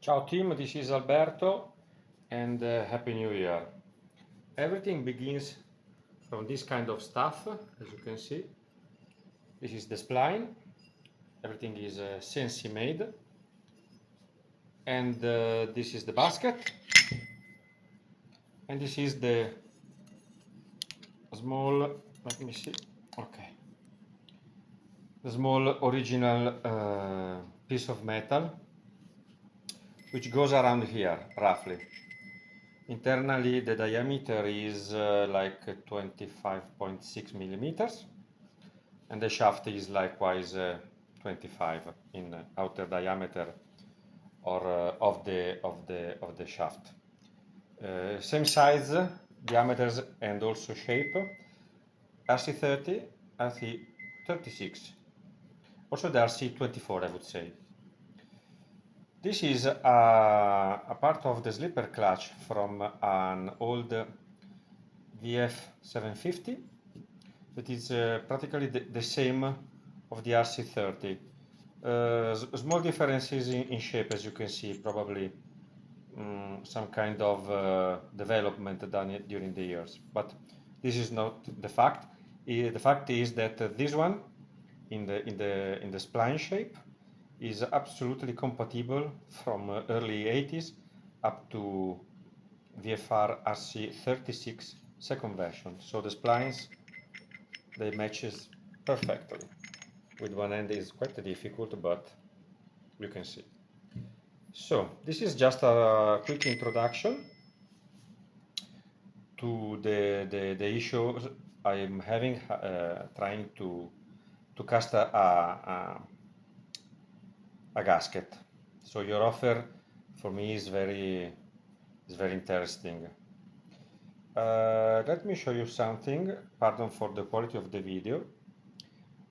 Ciao team, this is Alberto and Happy New Year. Everything begins from this kind of stuff, as you can see. This is the spline, everything is CNC made. And this is the basket. And this is the small, let me see, okay. The small original piece of metal, which goes around here, roughly. Internally, the diameter is like 25.6 millimeters, and the shaft is likewise 25 in outer diameter or of the shaft. Same size, diameters, and also shape. RC30, RC36, also the RC24, I would say. This is a part of the slipper clutch from an old VF750 that is practically the same of the RC30. Small differences in shape, as you can see, probably some kind of development done during the years, but this is not the fact. The fact is that this one in the spline shape is absolutely compatible from early 80s up to VFR RC36 second version. So the splines, they matches perfectly. With one end is quite difficult, but you can see. So this is just a quick introduction to the issues I am having trying to cast a gasket. So your offer for me is very interesting. Let me show you something. Pardon for the quality of the video.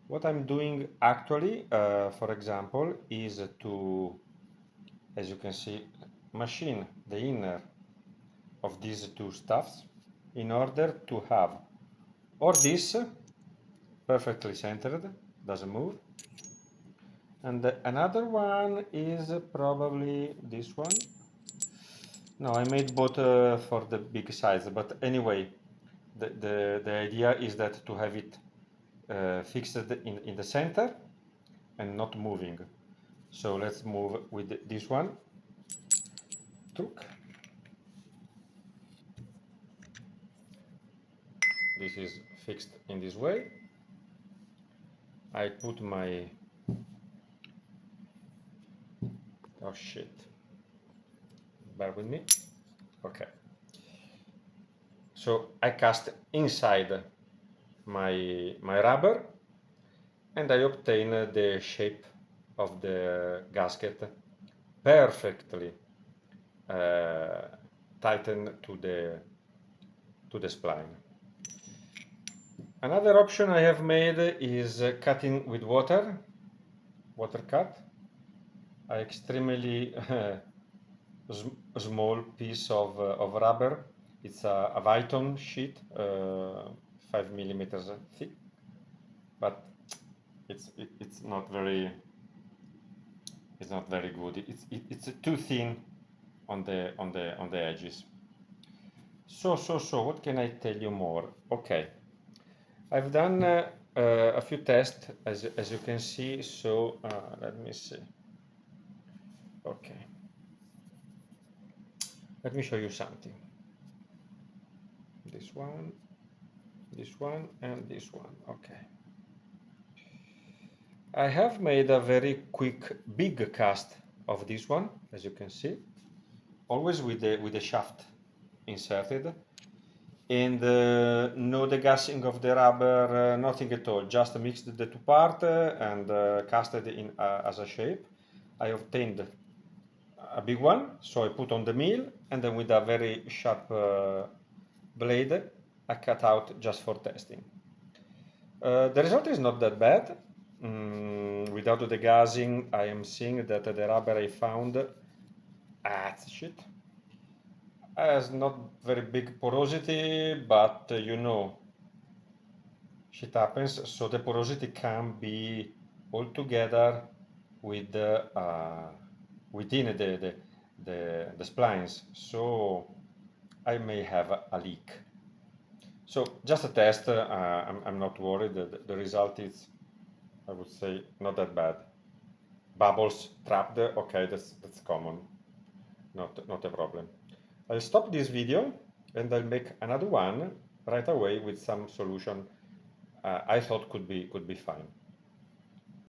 What I'm doing actually, for example, is to, as you can see, machine the inner of these two stuffs in order to have or this perfectly centered, doesn't move, and another one is probably this one. No, I made both for the big size, but anyway, the idea is that to have it fixed in the center and not moving. So let's move with this one. Truc. This is fixed in this way. I put my, oh shit, bear with me. Okay. So I cast inside my rubber and I obtain the shape of the gasket perfectly tightened to the spline. Another option I have made is cutting with water cut. An extremely small piece of rubber. It's a Viton sheet, 5 millimeters thick, but it's not very good. It's too thin on the edges. So what can I tell you more? Okay, I've done a few tests as you can see. So let me see. Okay, let me show you something. This one, and this one. Okay. I have made a very quick big cast of this one, as you can see, always with the shaft inserted, and no degassing of the rubber, nothing at all. Just mixed the two parts and casted in as a shape. I obtained a big one, so I put on the mill, and then with a very sharp blade, I cut out just for testing. The result is not that bad. Without the gassing, I am seeing that the rubber I found shit has not very big porosity, but you know, shit happens. So the porosity can be all together with within the splines, so I may have a leak. So just a test, I'm not worried. The result is, I would say, not that bad. Bubbles trapped, okay, that's common, not a problem. I'll stop this video and I'll make another one right away with some solution I thought could be fine.